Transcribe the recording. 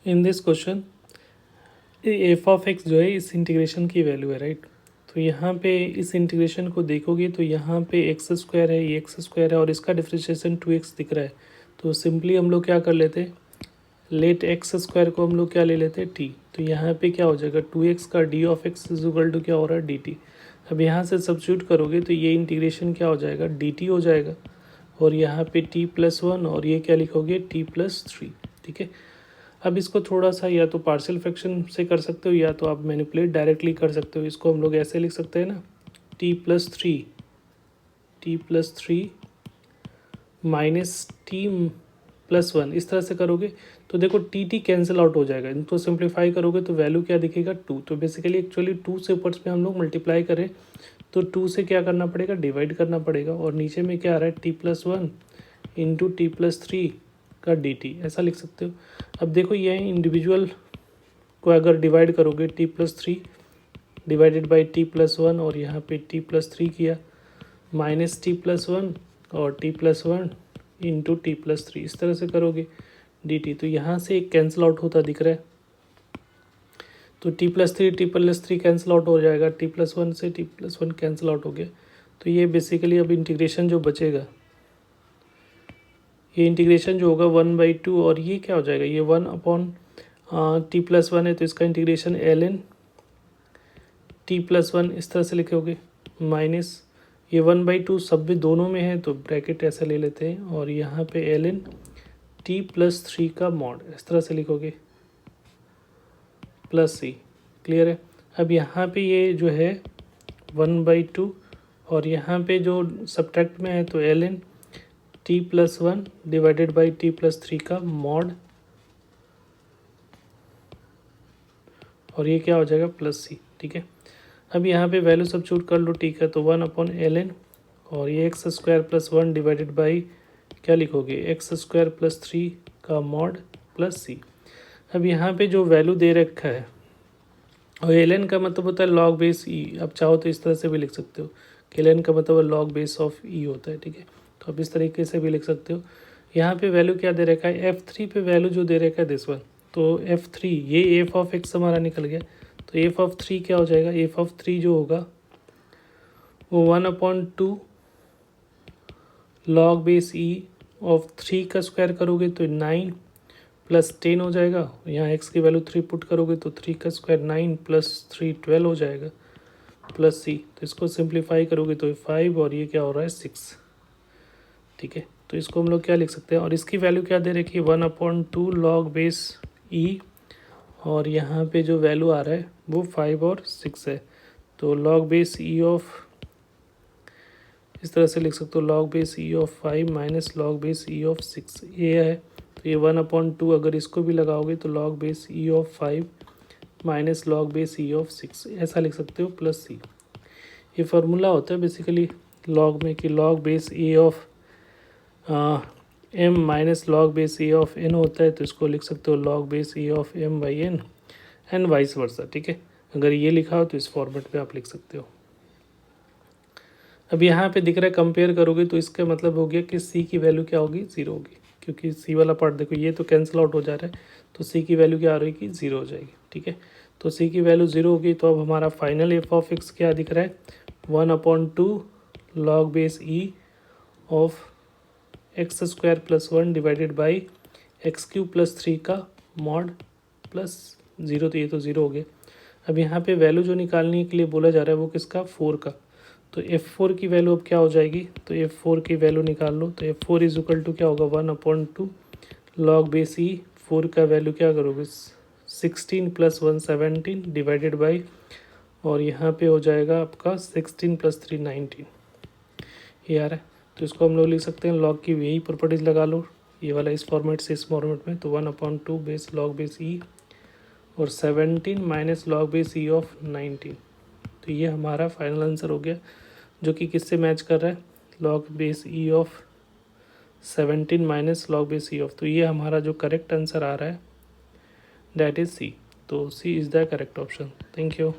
In this question F of x जो है इस इंटीग्रेशन की वैल्यू है, राइट। तो यहाँ पे इस इंटीग्रेशन को देखोगे तो यहाँ पे एक्स स्क्वायर है, ये एक्स स्क्वायर है और इसका डिफरेंशिएशन 2x दिख रहा है। तो सिंपली हम लोग क्या कर लेते हैं, लेट एक्स स्क्वायर को हम लोग क्या ले लेते हैं टी। तो यहाँ पे क्या हो जाएगा 2x का D of X is equal to क्या हो रहा है डी टी। अब यहाँ से सब्स्टिट्यूट करोगे तो ये इंटीग्रेशन क्या हो जाएगा डी टी हो जाएगा और यहाँ पे t+1 और ये क्या लिखोगे t+3, ठीक है। अब इसको थोड़ा सा या तो पार्शियल फ्रैक्शन से कर सकते हो या तो आप मैनिपुलेट डायरेक्टली कर सकते हो। इसको हम लोग ऐसे लिख सकते हैं ना, t+3 माइनस t+1, इस तरह से करोगे तो देखो टी कैंसिल आउट हो जाएगा। इनको सिंप्लीफाई करोगे तो वैल्यू क्या दिखेगा 2। तो बेसिकली एक्चुअली 2 से ऊपर में हम लोग मल्टीप्लाई करें तो 2 से क्या करना पड़ेगा डिवाइड करना पड़ेगा और नीचे में क्या आ रहा है t+1 इंटू t+3 का dt, ऐसा लिख सकते हो। अब देखो ये इंडिविजुअल को अगर डिवाइड करोगे t+3 डिवाइडेड बाई t+1 और यहाँ पे t+3 किया माइनस t+1 और t+1 इंटू t+3, इस तरह से करोगे dt। तो यहाँ से एक कैंसिल आउट होता दिख रहा है तो t+3 कैंसिल आउट हो जाएगा, t+1 से t+1 कैंसिल आउट हो गया। तो ये बेसिकली अब इंटीग्रेशन जो बचेगा, ये इंटीग्रेशन जो होगा 1/2 और ये क्या हो जाएगा ये 1/t+1 है तो इसका इंटीग्रेशन ln t+1 इस तरह से लिखोगे माइनस ये 1/2 सब भी दोनों में है तो ब्रैकेट ऐसा ले लेते हैं और यहाँ पे ln t+3 का मॉड इस तरह से लिखोगे प्लस c, क्लियर है। अब यहाँ पे ये जो है 1/2 और यहाँ पे जो सब्ट्रैक्ट में है तो ln t+1 divided by t+3 का मॉड और ये क्या हो जाएगा प्लस c, ठीक है। अब यहाँ पे वैल्यू सब्स्टिट्यूट कर लो, ठीक है। तो 1/ln और ये x² + 1 डिवाइडेड बाई क्या लिखोगे x² + 3 का मॉड प्लस c। अब यहाँ पे जो वैल्यू दे रखा है और ln का मतलब होता है log बेस e। अब चाहो तो इस तरह से भी लिख सकते हो कि ln का मतलब log बेस ऑफ e होता है, ठीक है। तो आप इस तरीके से भी लिख सकते हो। यहाँ पे वैल्यू क्या दे रखा है f3 पे वैल्यू जो दे रखा है दिस वन, तो f3 ये f ऑफ x हमारा निकल गया। तो f ऑफ 3 क्या हो जाएगा, f ऑफ 3 जो होगा वो 1/2 log बेस e ऑफ 3 का स्क्वायर करोगे तो 9 + 10 हो जाएगा। यहाँ x की वैल्यू 3 पुट करोगे तो 3 का स्क्वायर 9 + 3 12 हो जाएगा प्लस c। तो इसको सिंप्लीफाई करोगे तो 5 और ये क्या हो रहा है 6, ठीक है। तो इसको हम लोग क्या लिख सकते हैं और इसकी वैल्यू क्या दे रखी है 1/2 log बेस e और यहाँ पे जो वैल्यू आ रहा है वो 5 और 6 है। तो log बेस e ऑफ इस तरह से लिख सकते हो log base e of 5 minus log base e of 6 ये है। तो ये 1/2 अगर इसको भी लगाओगे तो log base e of 5 minus log base e of 6 ऐसा लिख सकते हो प्लस c। ये फार्मूला होता है बेसिकली log में कि log base e of m minus log base e of n होता है। तो इसको लिख सकते हो log base e of m/n and vice versa, ठीक है। अगर ये लिखा हो तो इस फॉर्मेट पे आप लिख सकते हो। अब यहाँ पे दिख रहा है कंपेयर करोगे तो इसका मतलब हो गया कि c की वैल्यू क्या होगी 0 होगी, क्योंकि c वाला पार्ट देखो ये तो कैंसिल आउट हो जा रहा है तो c की वैल्यू क्या आ रही है कि 0 हो जाएगी, ठीक है। तो c की वैल्यू 0 होगी तो अब हमारा फाइनल f ऑफ x क्या दिख रहा है 1/2 log base e of x² + 1 divided by x³ + 3 का मॉड प्लस 0। तो ये तो 0 हो गया। अब यहाँ पे वैल्यू जो निकालने के लिए बोला जा रहा है वो किसका 4 का। तो f4 की वैल्यू अब क्या हो जाएगी, तो f4 की वैल्यू निकाल लो। तो f4 इज इक्वल टू क्या होगा 1/2 log बेस e 4 का वैल्यू क्या करोगे 16 + 1 17 डिवाइडेड बाई और यहाँ पे हो जाएगा आपका 16 + 3 19 ये आ रहा है। तो इसको हम लोग लिख सकते हैं log की यही प्रॉपर्टीज़ लगा लो ये वाला इस फॉर्मेट से इस फॉर्मेट में। तो 1/2 बेस log बेस e और 17 minus log base e of 19। तो ये हमारा फाइनल आंसर हो गया जो कि किससे मैच कर रहा है log base e of 17 minus log base e of. तो ये हमारा जो करेक्ट आंसर आ रहा है दैट इज़ सी। तो C is the correct option. Thank you.